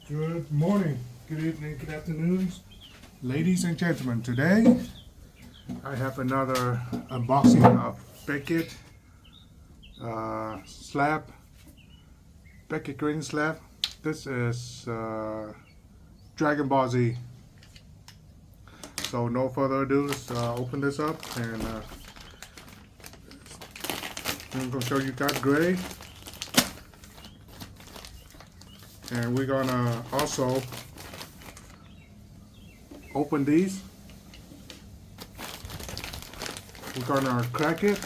Good morning, good evening, good afternoon, ladies and gentlemen. Today I have another unboxing of Beckett Slab, Beckett Green Slab. This is Dragon Ball Z. So no further ado, let's open this up and I'm going to show you got gray. And we're gonna also open these. We're gonna crack it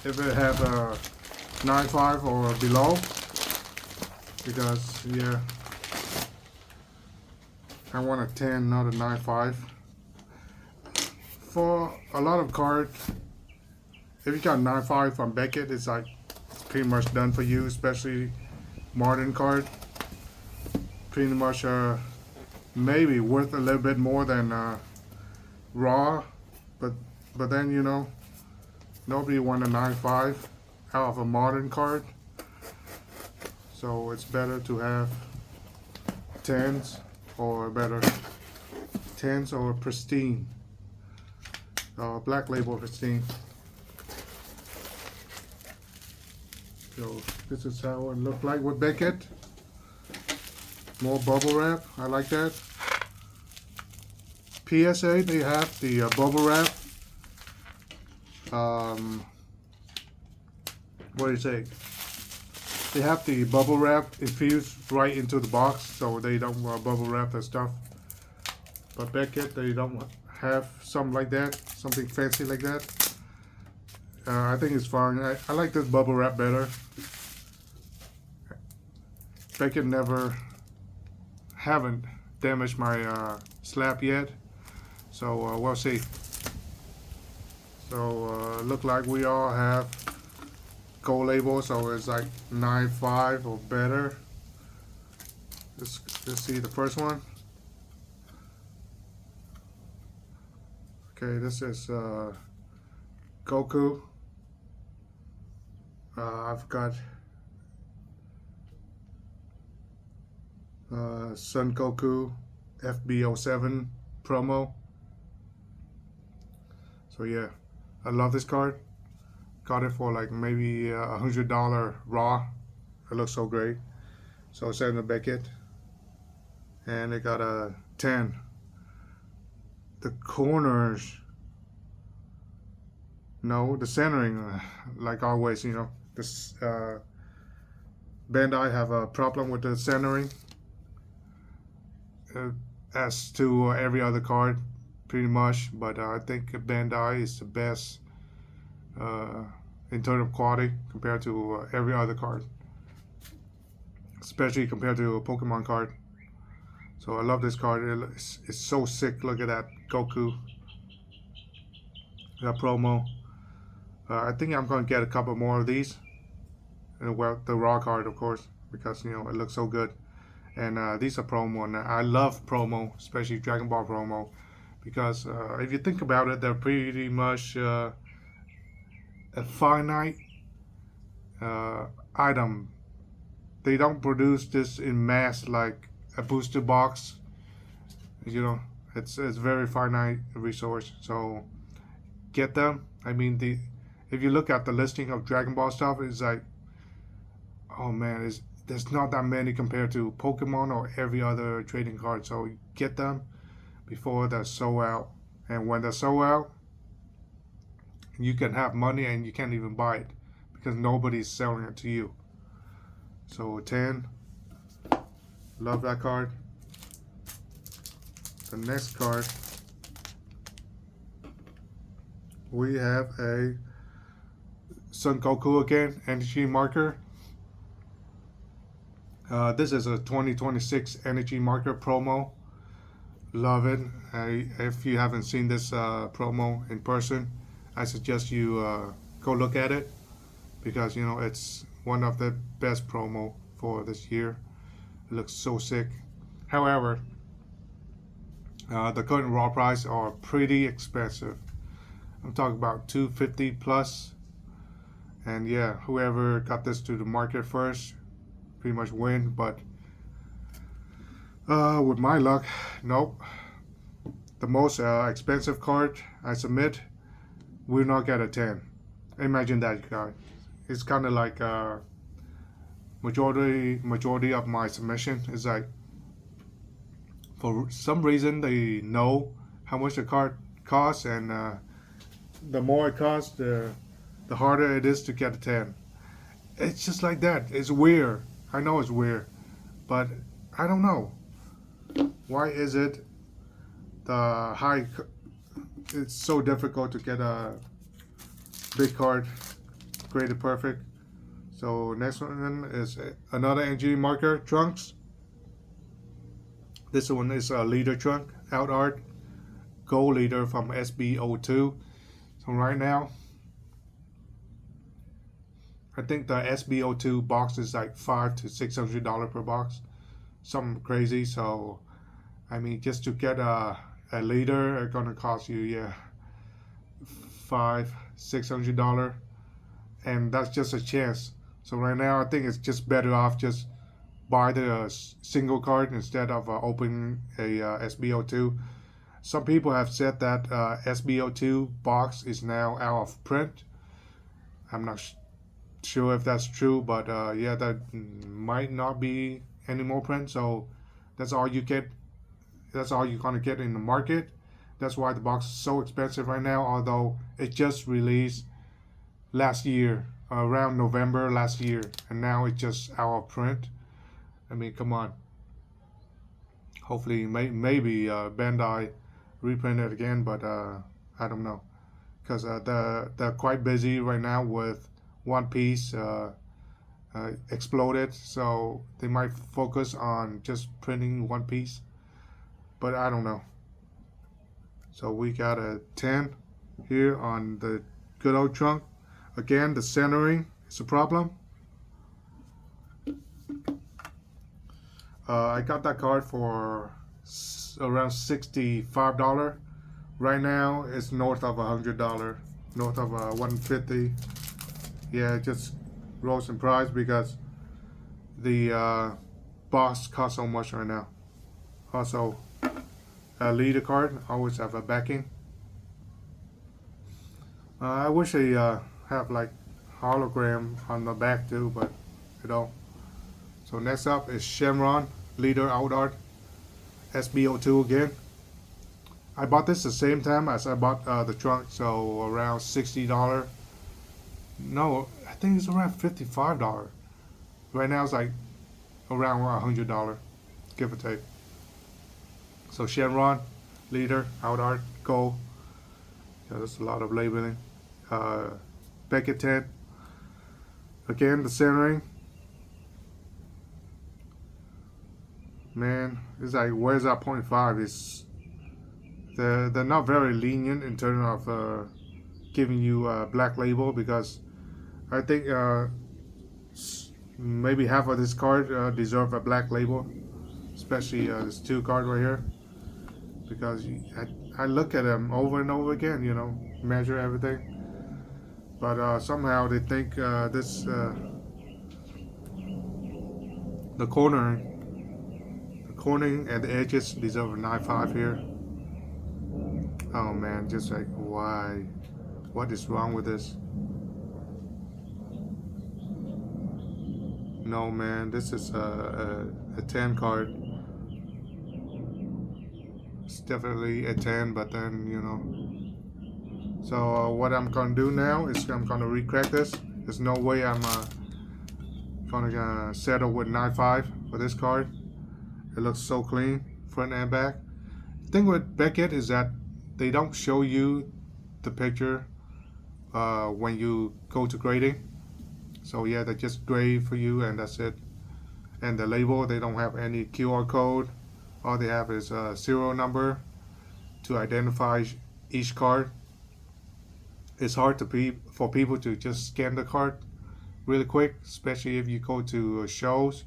if it have a 9.5 or below, because yeah, I want a 10, not a 9.5. For a lot of cards, if you got 9.5 from Beckett, it's pretty much done for you, especially modern card. Pretty much maybe worth a little bit more than raw, but then nobody want a 9.5 out of a modern card, so it's better to have 10s or better 10s or pristine, black label pristine. So this is how it look like with Beckett. More bubble wrap, I like that. PSA, they have the bubble wrap. What do you say? They have the bubble wrap infused right into the box, so they don't bubble wrap that stuff. But Beckett, they don't have something like that, something fancy like that. I think it's fine. I like this bubble wrap better. Beckett haven't damaged my slab yet, so we'll see. So look like we all have gold label, so it's like 9.5 or better. Let's see the first one. Okay, this is Goku. I've got Son Goku FB07 promo. So yeah, I love this card. Got it for like maybe $100 raw. It looks so great. So it's in the Beckett, and it got a 10. The corners, no, the centering, like always, this Bandai have a problem with the centering. As to every other card, pretty much, but I think Bandai is the best in terms of quality compared to every other card, especially compared to a Pokemon card. So I love this card. It's so sick. Look at that Goku, that promo. I think I'm gonna get a couple more of these, and well, the raw card, of course, because it looks so good. And these are promo, and I love promo, especially Dragon Ball promo, because if you think about it, they're pretty much a finite item. They don't produce this in mass like a booster box. It's very finite resource. So get them. I mean, if you look at the listing of Dragon Ball stuff, it's like, oh man, there's not that many compared to Pokemon or every other trading card. So get them before they're sold out. And when they're sold out, you can have money and you can't even buy it because nobody's selling it to you. So 10, love that card. The next card, we have a Son Goku again, energy marker. This is a 2026 energy marker promo. Love it. If you haven't seen this promo in person, I suggest you go look at it, because it's one of the best promo for this year. It looks so sick. However, the current raw price are pretty expensive. I'm talking about $250 plus, and yeah, whoever got this to the market first pretty much win. But With my luck, nope. The most expensive card I submit will not get a 10. Imagine that, guy. It's kind of like majority of my submission is like, for some reason they know how much the card costs, and the more it costs, the harder it is to get a 10. It's just like that. It's weird. I know it's weird, but I don't know why is it the high. It's so difficult to get a big card graded perfect. So next one is another NG marker trunks. This one is a leader trunk, out art, gold leader from SB02. So right now, I think the SB02 box is like $500 to $600 per box, something crazy. So I mean, just to get a leader, it's gonna cost you $500-600, and that's just a chance. So right now, I think it's just better off just buy the single card instead of opening a SBO2. Some people have said that SBO2 box is now out of print. I'm not sure if that's true, but yeah, that might not be any more print. So that's all you get. That's all you're gonna get in the market. That's why the box is so expensive right now. Although it just released last year, around November last year, and now it's just out of print. I mean, come on. Hopefully, maybe Bandai reprint it again, but I don't know, because they're quite busy right now with One Piece exploded, so they might focus on just printing One Piece, but I don't know. So we got a 10 here on the good old trunk. Again, the centering is a problem. I got that card for around $65. Right now, it's north of $100, north of 150. Yeah, it just rose in price because the box costs so much right now. Also, a leader card always have a backing. I wish they have like hologram on the back too, but they don't. So next up is Shenron leader out art SBO2 again. I bought this the same time as I bought the trunk, so around $60. No, I think it's around $55. Right now it's like around $100, give or take. So Shenron, leader, out art, gold. Yeah, there's a lot of labeling. Beckett 10. Again, the centering. Man, it's like, where's that 0.5? It's they're not very lenient in terms of giving you a black label, because I think maybe half of this card deserve a black label, especially this two card right here, because I look at them over and over again, measure everything, but somehow they think this the cornering and the edges deserve a 9.5 here. Oh man, just like, why? What is wrong with this? No man, this is a 10 card. It's definitely a 10, but then So what I'm gonna do now is I'm gonna recrack this. There's no way I'm gonna settle with 9.5 for this card. It looks so clean, front and back. The thing with Beckett is that they don't show you the picture when you go to grading. So yeah, they just grade for you and that's it. And the label, they don't have any QR code. All they have is a serial number to identify each card. It's hard for people to just scan the card really quick, especially if you go to shows.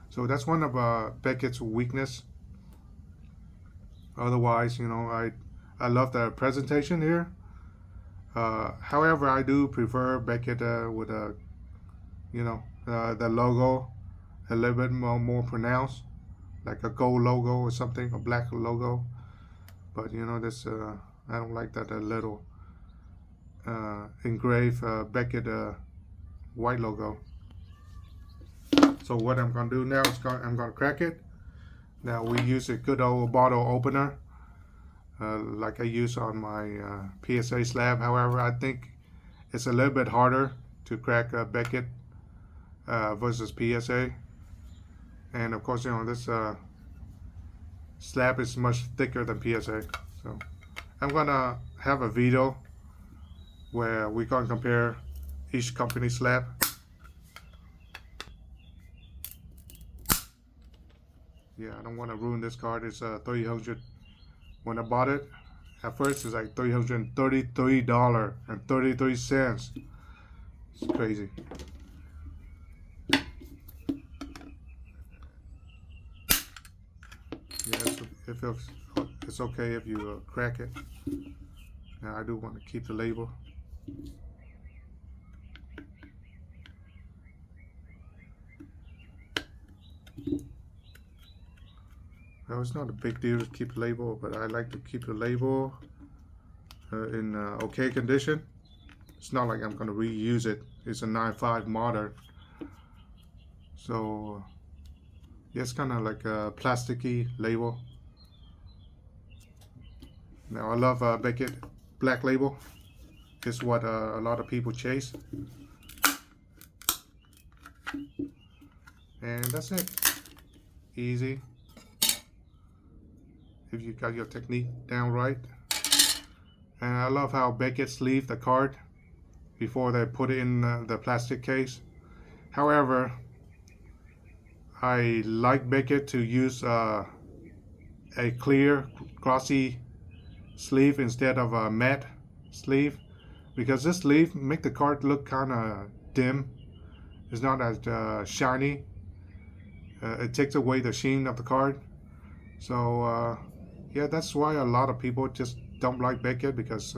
So that's one of Beckett's weakness. Otherwise, I love the presentation here. However, I do prefer Beckett with the logo a little bit more pronounced. like a gold logo or something, a black logo. But you know, this I don't like that little engraved Beckett white logo. So what I'm gonna do now is I'm gonna crack it. Now we use a good old bottle opener, like I use on my PSA slab. However, I think it's a little bit harder to crack Beckett versus PSA. And of course, you know, this slab is much thicker than PSA. So I'm gonna have a video where we can compare each company slab. Yeah, I don't want to ruin this card. It's 300. When I bought it, at first it's like $333.33. It's crazy. Yeah, it feels, it's okay if you crack it. Now I do want to keep the label. Well, it's not a big deal to keep the label, but I like to keep the label in okay condition. It's not like I'm going to reuse it. It's a 9.5 modern. So yeah, it's kind of like a plasticky label. Now I love Beckett black label. It's what a lot of people chase. And that's it. Easy. If you got your technique down right. And I love how Beckett sleeved the card before they put it in the plastic case. However, I like Beckett to use a clear glossy sleeve instead of a matte sleeve, because this sleeve make the card look kind of dim. It's not as shiny. It takes away the sheen of the card. So yeah, that's why a lot of people just don't like Beckett, because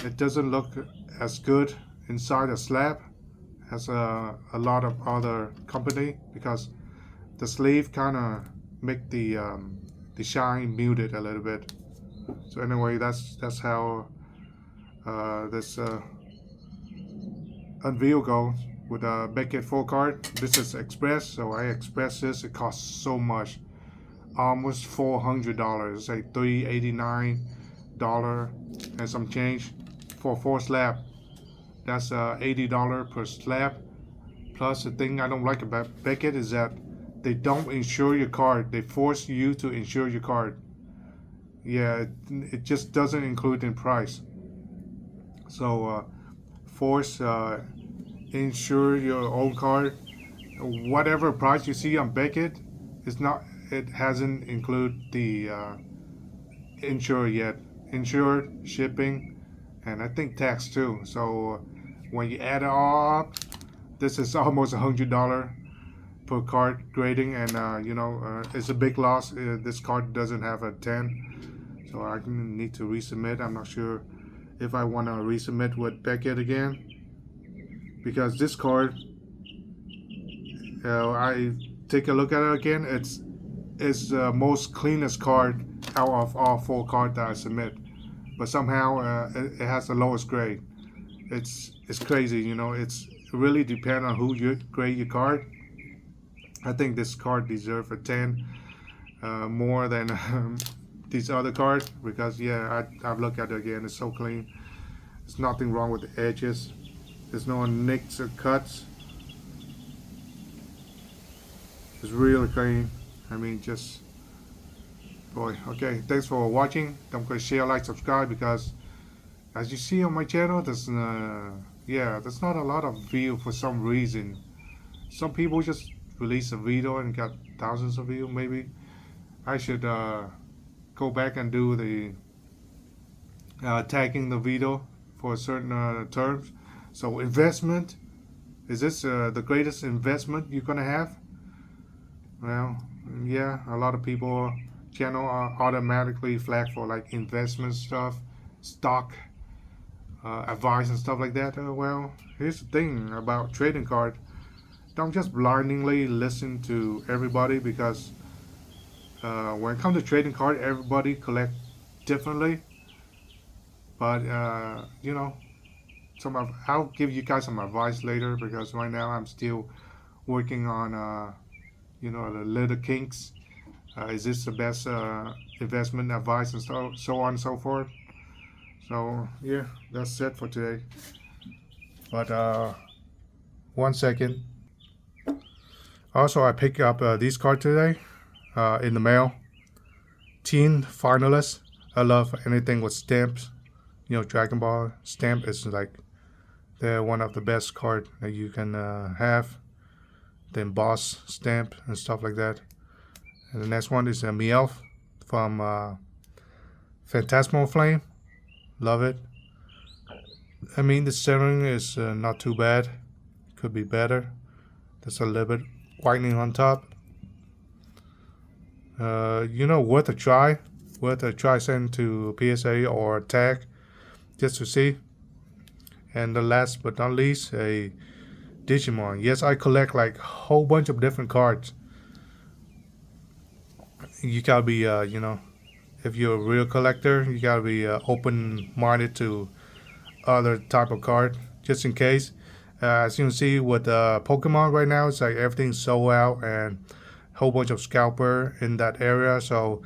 it doesn't look as good inside a slab as a lot of other company, because the sleeve kind of make the shine muted a little bit. So anyway, that's how this unveil goes with a Beckett full card. This is express, so I express this. It costs so much, almost $400. It's like $389 and some change for 4 slab. That's $80 per slab. Plus, the thing I don't like about Beckett is that they don't insure your card. They force you to insure your card. Yeah, it just doesn't include in price. So force insure your own card. Whatever price you see on Beckett, it's not. It hasn't included the insure yet. Insured, shipping, and I think tax too. So when you add it all up, this is almost $100 per card grading, and you know, it's a big loss. This card doesn't have a 10, so I need to resubmit. I'm not sure if I want to resubmit with Beckett again, because this card, I take a look at it again. It's the most cleanest card out of all 4 cards that I submit, but somehow it has the lowest grade. It's crazy, you know. It's really depend on who you grade your card. I think this card deserves a 10 more than these other cards, because yeah, I've looked at it again. It's so clean. There's nothing wrong with the edges. There's no nicks or cuts. It's really clean. I mean, just boy. Okay, thanks for watching. Don't forget to share, like, subscribe, because as you see on my channel, there's there's not a lot of view for some reason. Some people just release a video and got thousands of views. Maybe I should go back and do the tagging the video for certain terms. So investment, is this the greatest investment you're gonna have? Well, yeah, a lot of people channel are automatically flagged for like investment stuff, stock advice and stuff like that. Well, here's the thing about trading card. don't just blindly listen to everybody, because when it comes to trading card, everybody collect differently. But I'll give you guys some advice later, because right now I'm still working on the little kinks. Is this the best investment advice, and so on and so forth. So yeah, that's it for today. But 1 second. Also, I picked up these cards today in the mail. Teen finalists. I love anything with stamps. Dragon Ball stamp is like they're one of the best card that you can have. Then boss stamp and stuff like that. And the next one is a Meowth from Phantasmal Flame. Love it. I mean, the centering is not too bad. Could be better. There's a little bit whitening on top. Worth a try. Worth a try send to PSA or tag just to see. And the last but not least, a Digimon. Yes, I collect like a whole bunch of different cards. You gotta be, if you're a real collector, you gotta be open-minded to other type of card, just in case. As you can see with Pokemon right now, it's like everything's sold out and a whole bunch of scalper in that area. So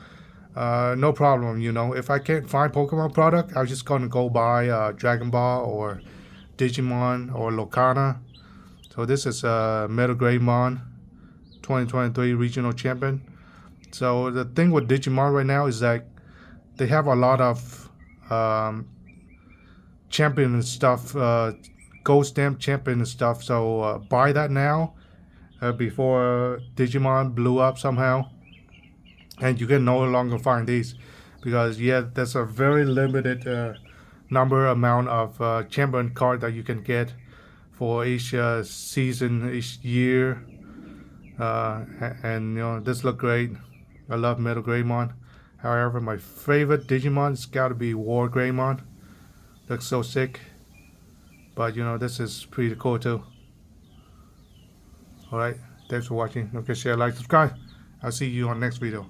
no problem. If I can't find Pokemon product, I'm just gonna go buy Dragon Ball or Digimon or Locana. So this is Metal Greymon 2023 regional champion. So the thing with Digimon right now is that they have a lot of champion and stuff, gold stamp champion and stuff. So buy that now before Digimon blew up somehow, and you can no longer find these, because there's a very limited amount of champion card that you can get for each season, each year, and this look great. I love Metal Greymon. However, my favorite Digimon's got to be War Greymon. Looks so sick. But this is pretty cool too. Alright, thanks for watching. Don't forget to share, like, subscribe. I'll see you on next video.